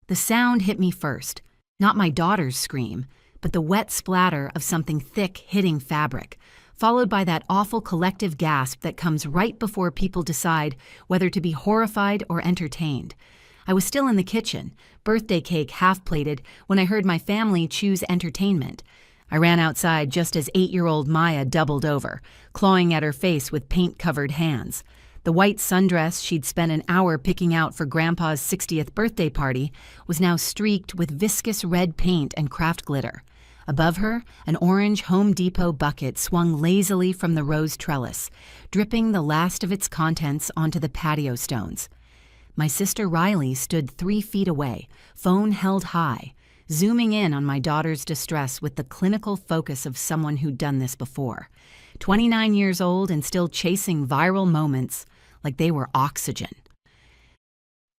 The sound hit me first, not my daughter's scream, but the wet splatter of something thick hitting fabric, followed by that awful collective gasp that comes right before people decide whether to be horrified or entertained. I was still in the kitchen, birthday cake half-plated, when I heard my family choose entertainment. I ran outside just as 8-year-old Maya doubled over, clawing at her face with paint-covered hands. The white sundress she'd spent an hour picking out for Grandpa's 60th birthday party was now streaked with viscous red paint and craft glitter. Above her, an orange Home Depot bucket swung lazily from the rose trellis, dripping the last of its contents onto the patio stones. My sister Riley stood 3 feet away, phone held high, zooming in on my daughter's distress with the clinical focus of someone who'd done this before. 29 years old and still chasing viral moments like they were oxygen.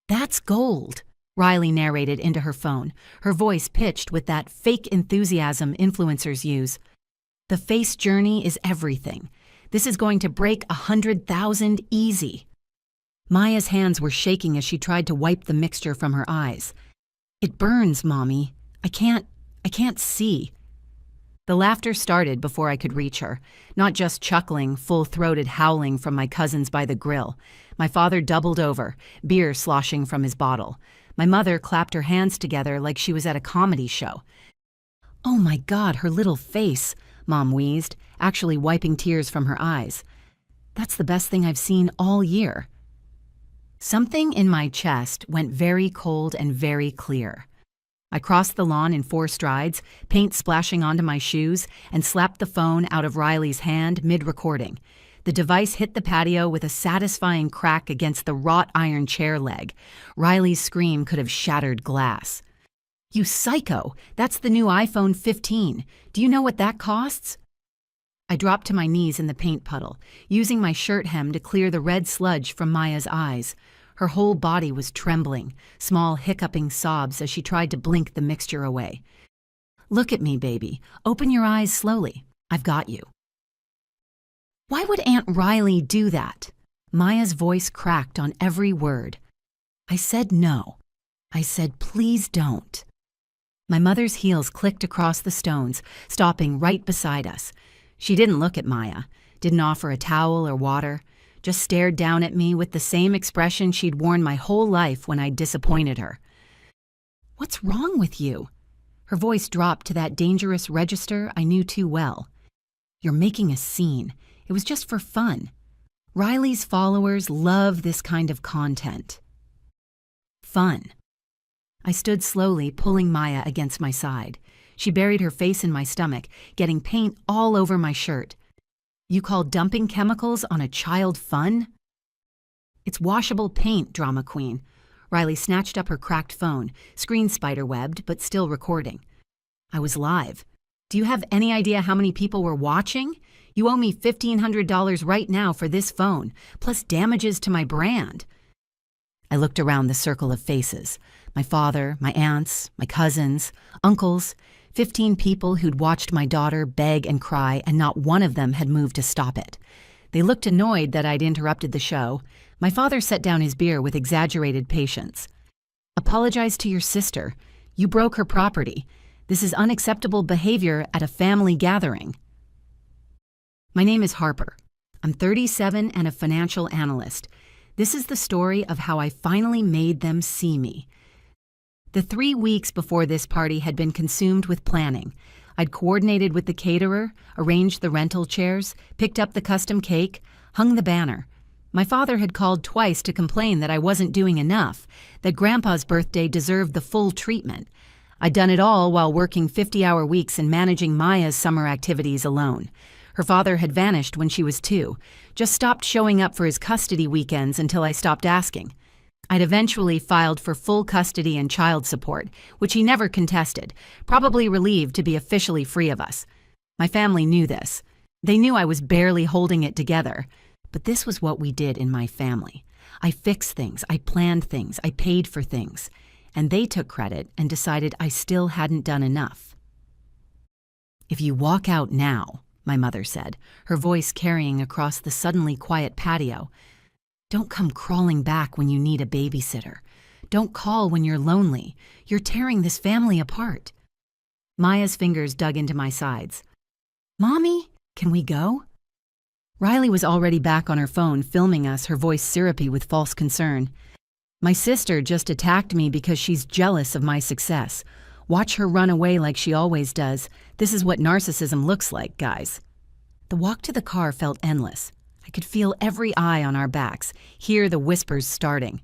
"That's gold," Riley narrated into her phone, her voice pitched with that fake enthusiasm influencers use. "The face journey is everything. This is going to break 100,000 easy." Maya's hands were shaking as she tried to wipe the mixture from her eyes. "It burns, Mommy. I can't see." The laughter started before I could reach her, not just chuckling, full-throated howling from my cousins by the grill. My father doubled over, beer sloshing from his bottle. My mother clapped her hands together like she was at a comedy show. "Oh my God, her little face," Mom wheezed, actually wiping tears from her eyes. "That's the best thing I've seen all year." Something in my chest went very cold and very clear. I crossed the lawn in 4 strides, paint splashing onto my shoes, and slapped the phone out of Riley's hand mid-recording. The device hit the patio with a satisfying crack against the wrought iron chair leg. Riley's scream could have shattered glass. "You psycho! That's the new iPhone 15. Do you know what that costs?" I dropped to my knees in the paint puddle, using my shirt hem to clear the red sludge from Maya's eyes. Her whole body was trembling, small hiccuping sobs as she tried to blink the mixture away. "Look at me, baby. Open your eyes slowly. I've got you." "Why would Aunt Riley do that?" Maya's voice cracked on every word. I said no. I said, "Please don't." My mother's heels clicked across the stones, stopping right beside us. She didn't look at Maya, didn't offer a towel or water, just stared down at me with the same expression she'd worn my whole life when I'd disappointed her. "What's wrong with you?" Her voice dropped to that dangerous register I knew too well. "You're making a scene. It was just for fun. Riley's followers love this kind of content." Fun. I stood slowly, pulling Maya against my side. She buried her face in my stomach, getting paint all over my shirt. "You call dumping chemicals on a child fun?" "It's washable paint, drama queen." Riley snatched up her cracked phone, screen spider-webbed, but still recording. I was live. "Do you have any idea how many people were watching? You owe me $1,500 right now for this phone, plus damages to my brand." I looked around the circle of faces. My father, my aunts, my cousins, uncles, 15 people who'd watched my daughter beg and cry, and not one of them had moved to stop it. They looked annoyed that I'd interrupted the show. My father set down his beer with exaggerated patience. "Apologize to your sister. You broke her property. This is unacceptable behavior at a family gathering." My name is Harper. I'm 37 and a financial analyst. This is the story of how I finally made them see me. The 3 weeks before this party had been consumed with planning. I'd coordinated with the caterer, arranged the rental chairs, picked up the custom cake, hung the banner. My father had called twice to complain that I wasn't doing enough, that Grandpa's birthday deserved the full treatment. I'd done it all while working 50-hour weeks and managing Maya's summer activities alone. Her father had vanished when she was 2, just stopped showing up for his custody weekends until I stopped asking. I'd eventually filed for full custody and child support, which he never contested, probably relieved to be officially free of us. My family knew this. They knew I was barely holding it together. But this was what we did in my family. I fixed things, I planned things, I paid for things. And they took credit and decided I still hadn't done enough. "If you walk out now," my mother said, her voice carrying across the suddenly quiet patio, "don't come crawling back when you need a babysitter. Don't call when you're lonely. You're tearing this family apart." Maya's fingers dug into my sides. "Mommy, can we go?" Riley was already back on her phone filming us, her voice syrupy with false concern. "My sister just attacked me because she's jealous of my success. Watch her run away like she always does. This is what narcissism looks like, guys." The walk to the car felt endless. I could feel every eye on our backs, hear the whispers starting.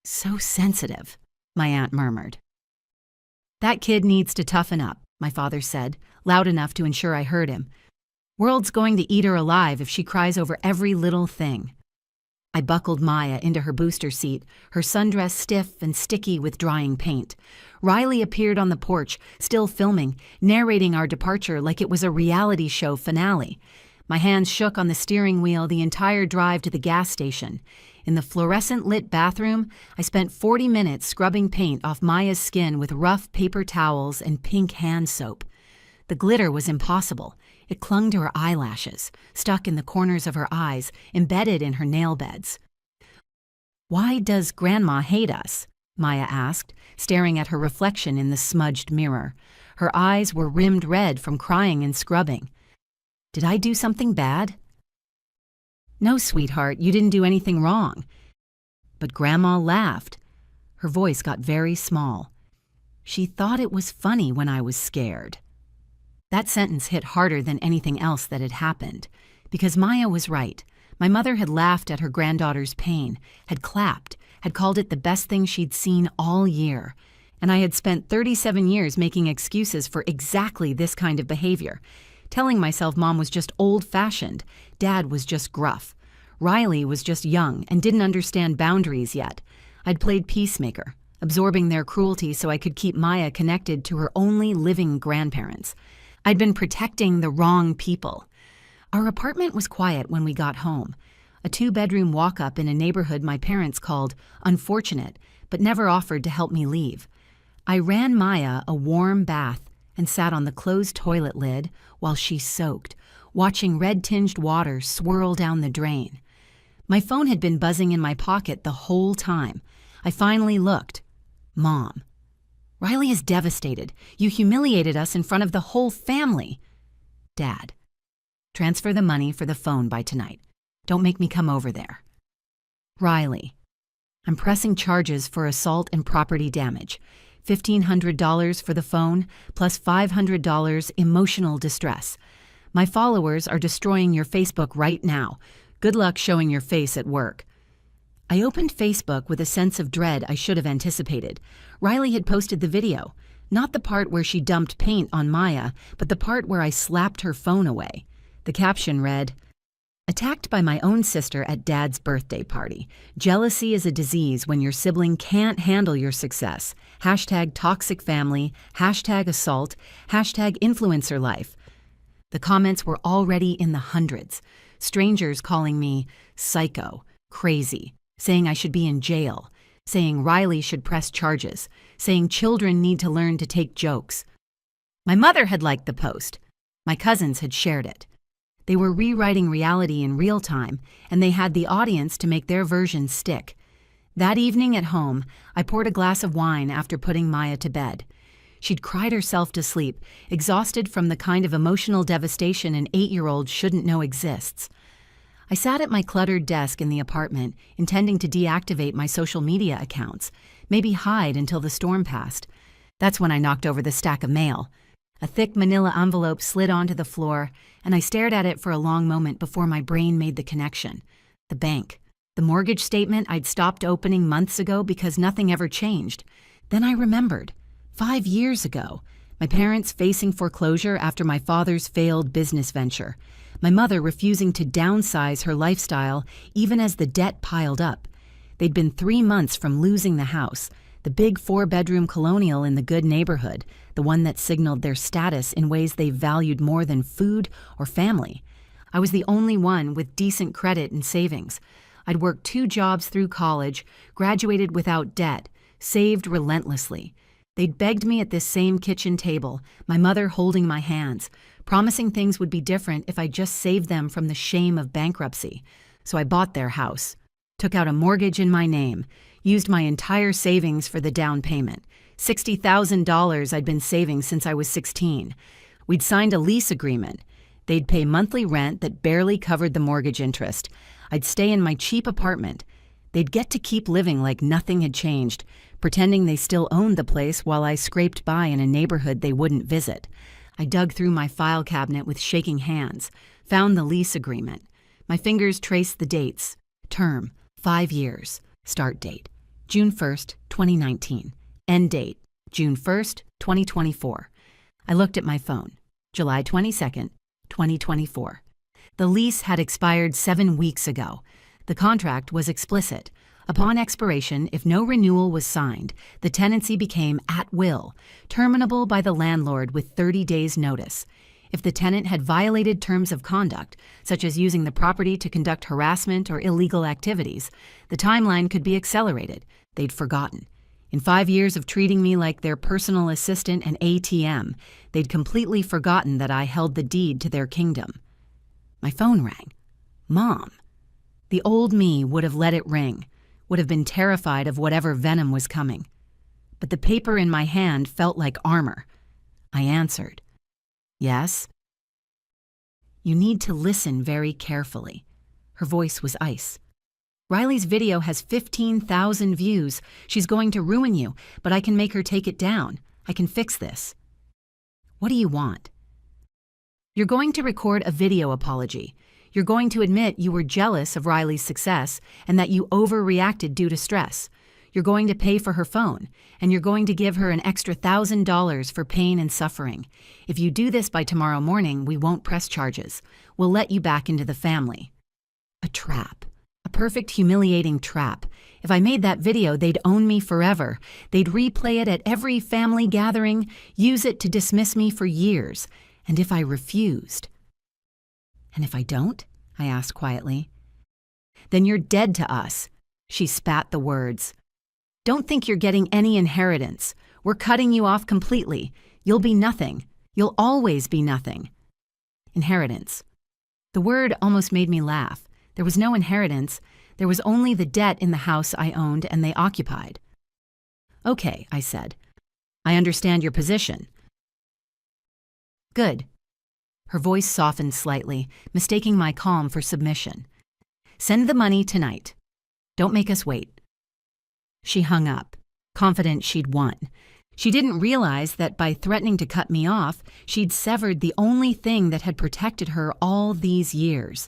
"So sensitive," my aunt murmured. "That kid needs to toughen up," my father said, loud enough to ensure I heard him. "World's going to eat her alive if she cries over every little thing." I buckled Maya into her booster seat, her sundress stiff and sticky with drying paint. Riley appeared on the porch, still filming, narrating our departure like it was a reality show finale. My hands shook on the steering wheel the entire drive to the gas station. In the fluorescent-lit bathroom, I spent 40 minutes scrubbing paint off Maya's skin with rough paper towels and pink hand soap. The glitter was impossible. It clung to her eyelashes, stuck in the corners of her eyes, embedded in her nail beds. "Why does Grandma hate us?" Maya asked, staring at her reflection in the smudged mirror. Her eyes were rimmed red from crying and scrubbing. "Did I do something bad?" "No, sweetheart, you didn't do anything wrong." But Grandma laughed. Her voice got very small. "She thought it was funny when I was scared." That sentence hit harder than anything else that had happened, because Maya was right. My mother had laughed at her granddaughter's pain, had clapped, had called it the best thing she'd seen all year. And I had spent 37 years making excuses for exactly this kind of behavior, telling myself Mom was just old-fashioned, Dad was just gruff. Riley was just young and didn't understand boundaries yet. I'd played peacemaker, absorbing their cruelty so I could keep Maya connected to her only living grandparents. I'd been protecting the wrong people. Our apartment was quiet when we got home. A 2-bedroom walk-up in a neighborhood my parents called unfortunate, but never offered to help me leave. I ran Maya a warm bath and sat on the closed toilet lid while she soaked, watching red-tinged water swirl down the drain. My phone had been buzzing in my pocket the whole time. I finally looked. Mom. "Riley is devastated. You humiliated us in front of the whole family." Dad. "Transfer the money for the phone by tonight. Don't make me come over there." Riley. "I'm pressing charges for assault and property damage. $1,500 for the phone, plus $500 emotional distress. My followers are destroying your Facebook right now. Good luck showing your face at work." I opened Facebook with a sense of dread I should have anticipated. Riley had posted the video, not the part where she dumped paint on Maya, but the part where I slapped her phone away. The caption read, "Attacked by my own sister at Dad's birthday party. Jealousy is a disease when your sibling can't handle your success. Hashtag toxic family, hashtag assault, hashtag influencer life." The comments were already in the hundreds. Strangers calling me psycho, crazy, saying I should be in jail, saying Riley should press charges, saying children need to learn to take jokes. My mother had liked the post. My cousins had shared it. They were rewriting reality in real time, and they had the audience to make their version stick. That evening at home, I poured a glass of wine after putting Maya to bed. She'd cried herself to sleep, exhausted from the kind of emotional devastation an 8-year-old shouldn't know exists. I sat at my cluttered desk in the apartment, intending to deactivate my social media accounts, maybe hide until the storm passed. That's when I knocked over the stack of mail. A thick manila envelope slid onto the floor, and I stared at it for a long moment before my brain made the connection. The bank. The mortgage statement I'd stopped opening months ago because nothing ever changed. Then I remembered. 5 years ago, my parents facing foreclosure after my father's failed business venture. My mother refusing to downsize her lifestyle even as the debt piled up. They'd been 3 months from losing the house, the big 4-bedroom colonial in the good neighborhood, the one that signaled their status in ways they valued more than food or family. I was the only one with decent credit and savings. I'd worked 2 jobs through college, graduated without debt, saved relentlessly. They'd begged me at this same kitchen table, my mother holding my hands, promising things would be different if I just saved them from the shame of bankruptcy. So I bought their house, took out a mortgage in my name, Used my entire savings for the down payment. $60,000 I'd been saving since I was 16. We'd signed a lease agreement. They'd pay monthly rent that barely covered the mortgage interest. I'd stay in my cheap apartment. They'd get to keep living like nothing had changed, pretending they still owned the place while I scraped by in a neighborhood they wouldn't visit. I dug through my file cabinet with shaking hands, found the lease agreement. My fingers traced the dates. Term, 5 years. Start date, June 1st, 2019. End date, June 1st, 2024. I looked at my phone. July 22nd, 2024. The lease had expired 7 weeks ago. The contract was explicit. Upon expiration, if no renewal was signed, the tenancy became at will, terminable by the landlord with 30 days' notice. If the tenant had violated terms of conduct, such as using the property to conduct harassment or illegal activities, the timeline could be accelerated. They'd forgotten. In 5 years of treating me like their personal assistant and ATM, they'd completely forgotten that I held the deed to their kingdom. My phone rang. Mom. The old me would have let it ring, would have been terrified of whatever venom was coming. But the paper in my hand felt like armor. I answered. Yes? You need to listen very carefully. Her voice was ice. Riley's video has 15,000 views. She's going to ruin you, but I can make her take it down. I can fix this. What do you want? You're going to record a video apology. You're going to admit you were jealous of Riley's success and that you overreacted due to stress. You're going to pay for her phone, and you're going to give her an extra $1,000 for pain and suffering. If you do this by tomorrow morning, we won't press charges. We'll let you back into the family. A trap. A perfect humiliating trap. If I made that video, they'd own me forever. They'd replay it at every family gathering, use it to dismiss me for years. And if I refused? And if I don't? I asked quietly. Then you're dead to us. She spat the words. Don't think you're getting any inheritance. We're cutting you off completely. You'll be nothing. You'll always be nothing. Inheritance. The word almost made me laugh. There was no inheritance. There was only the debt in the house I owned and they occupied. Okay, I said. I understand your position. Good. Her voice softened slightly, mistaking my calm for submission. Send the money tonight. Don't make us wait. She hung up, confident she'd won. She didn't realize that by threatening to cut me off, she'd severed the only thing that had protected her all these years.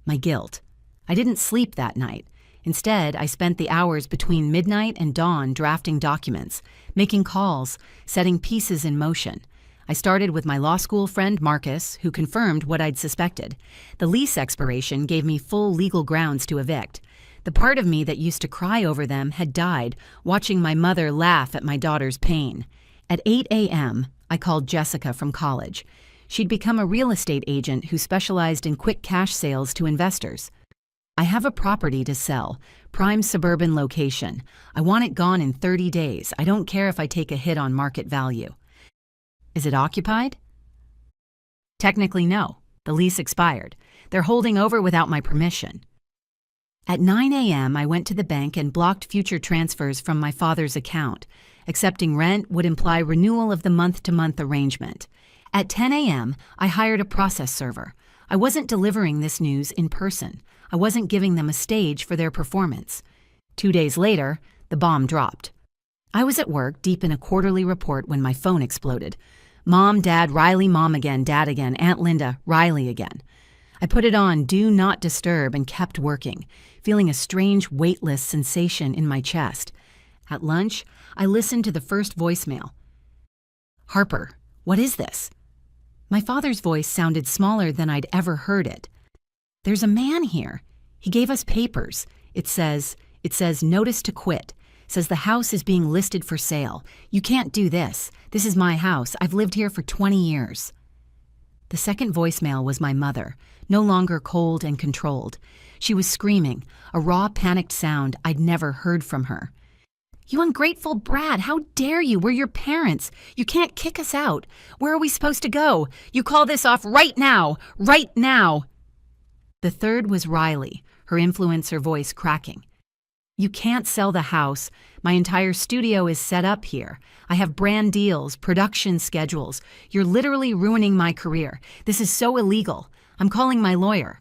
My guilt. I didn't sleep that night. Instead, I spent the hours between midnight and dawn drafting documents, making calls, setting pieces in motion. I started with my law school friend Marcus, who confirmed what I'd suspected. The lease expiration gave me full legal grounds to evict. The part of me that used to cry over them had died, watching my mother laugh at my daughter's pain. At 8 a.m., I called Jessica from college. She'd become a real estate agent who specialized in quick cash sales to investors. I have a property to sell, prime suburban location. I want it gone in 30 days. I don't care if I take a hit on market value. Is it occupied? Technically, no. The lease expired. They're holding over without my permission. At 9 a.m., I went to the bank and blocked future transfers from my father's account. Accepting rent would imply renewal of the month-to-month arrangement. At 10 a.m., I hired a process server. I wasn't delivering this news in person. I wasn't giving them a stage for their performance. 2 days later, the bomb dropped. I was at work, deep in a quarterly report, when my phone exploded. Mom, Dad, Riley, Mom again, Dad again, Aunt Linda, Riley again. I put it on Do Not Disturb and kept working, feeling a strange, weightless sensation in my chest. At lunch, I listened to the first voicemail. Harper, what is this? My father's voice sounded smaller than I'd ever heard it. There's a man here. He gave us papers. It says notice to quit. Says the house is being listed for sale. You can't do this. This is my house. I've lived here for 20 years. The second voicemail was my mother, no longer cold and controlled. She was screaming, a raw, panicked sound I'd never heard from her. You ungrateful brat, how dare you? We're your parents. You can't kick us out. Where are we supposed to go? You call this off right now. Right now. The third was Riley, her influencer voice cracking. You can't sell the house. My entire studio is set up here. I have brand deals, production schedules. You're literally ruining my career. This is so illegal. I'm calling my lawyer."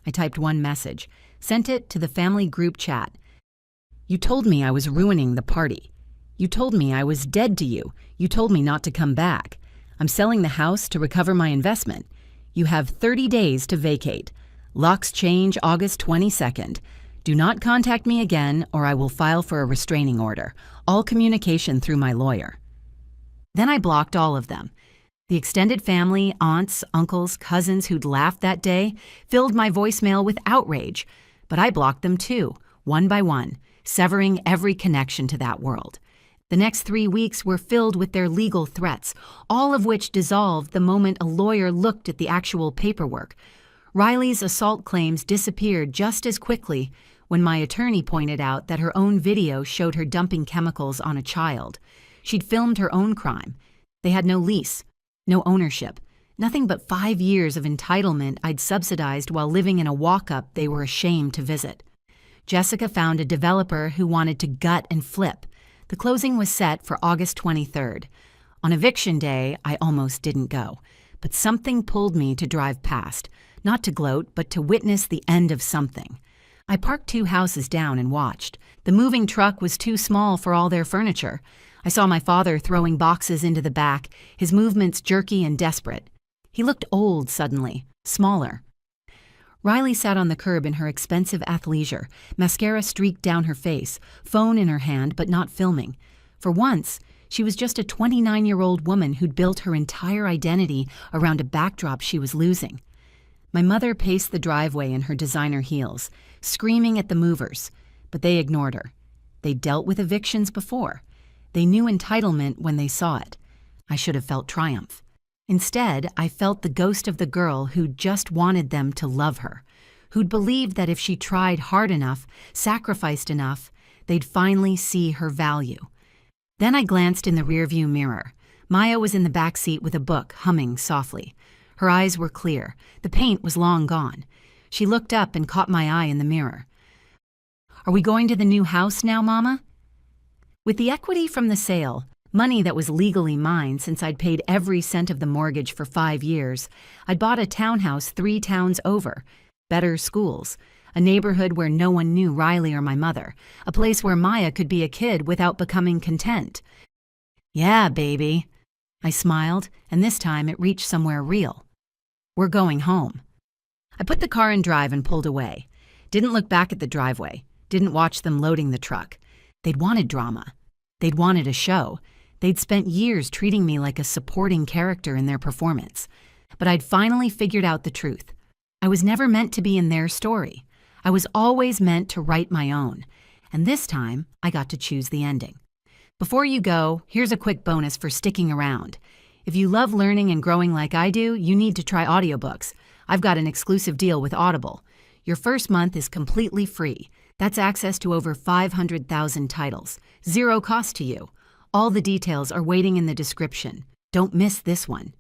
I typed one message, sent it to the family group chat. "You told me I was ruining the party. You told me I was dead to you. You told me not to come back. I'm selling the house to recover my investment. You have 30 days to vacate. Locks change August 22nd. Do not contact me again or I will file for a restraining order. All communication through my lawyer." Then I blocked all of them. The extended family, aunts, uncles, cousins who'd laughed that day filled my voicemail with outrage. But I blocked them too, one by one, severing every connection to that world. The next 3 weeks were filled with their legal threats, all of which dissolved the moment a lawyer looked at the actual paperwork. Riley's assault claims disappeared just as quickly when my attorney pointed out that her own video showed her dumping chemicals on a child. She'd filmed her own crime. They had no lease, no ownership, nothing but 5 years of entitlement I'd subsidized while living in a walk-up they were ashamed to visit. Jessica found a developer who wanted to gut and flip. The closing was set for August 23rd. On eviction day, I almost didn't go, but something pulled me to drive past, not to gloat, but to witness the end of something. I parked 2 houses down and watched. The moving truck was too small for all their furniture. I saw my father throwing boxes into the back, his movements jerky and desperate. He looked old suddenly, smaller. Riley sat on the curb in her expensive athleisure, mascara streaked down her face, phone in her hand but not filming. For once, she was just a 29-year-old woman who'd built her entire identity around a backdrop she was losing. My mother paced the driveway in her designer heels, screaming at the movers, but they ignored her. They dealt with evictions before. They knew entitlement when they saw it. I should have felt triumph. Instead, I felt the ghost of the girl who'd just wanted them to love her, who'd believed that if she tried hard enough, sacrificed enough, they'd finally see her value. Then I glanced in the rearview mirror. Maya was in the back seat with a book, humming softly. Her eyes were clear. The paint was long gone. She looked up and caught my eye in the mirror. "Are we going to the new house now, Mama?" With the equity from the sale, money that was legally mine since I'd paid every cent of the mortgage for 5 years, I'd bought a townhouse 3 towns over, better schools, a neighborhood where no one knew Riley or my mother, a place where Maya could be a kid without becoming content. "Yeah, baby." I smiled, and this time it reached somewhere real. "We're going home." I put the car in drive and pulled away. Didn't look back at the driveway. Didn't watch them loading the truck. They'd wanted drama. They'd wanted a show. They'd spent years treating me like a supporting character in their performance. But I'd finally figured out the truth. I was never meant to be in their story. I was always meant to write my own. And this time, I got to choose the ending. Before you go, here's a quick bonus for sticking around. If you love learning and growing like I do, you need to try audiobooks. I've got an exclusive deal with Audible. Your first month is completely free. That's access to over 500,000 titles. 0 cost to you. All the details are waiting in the description. Don't miss this one.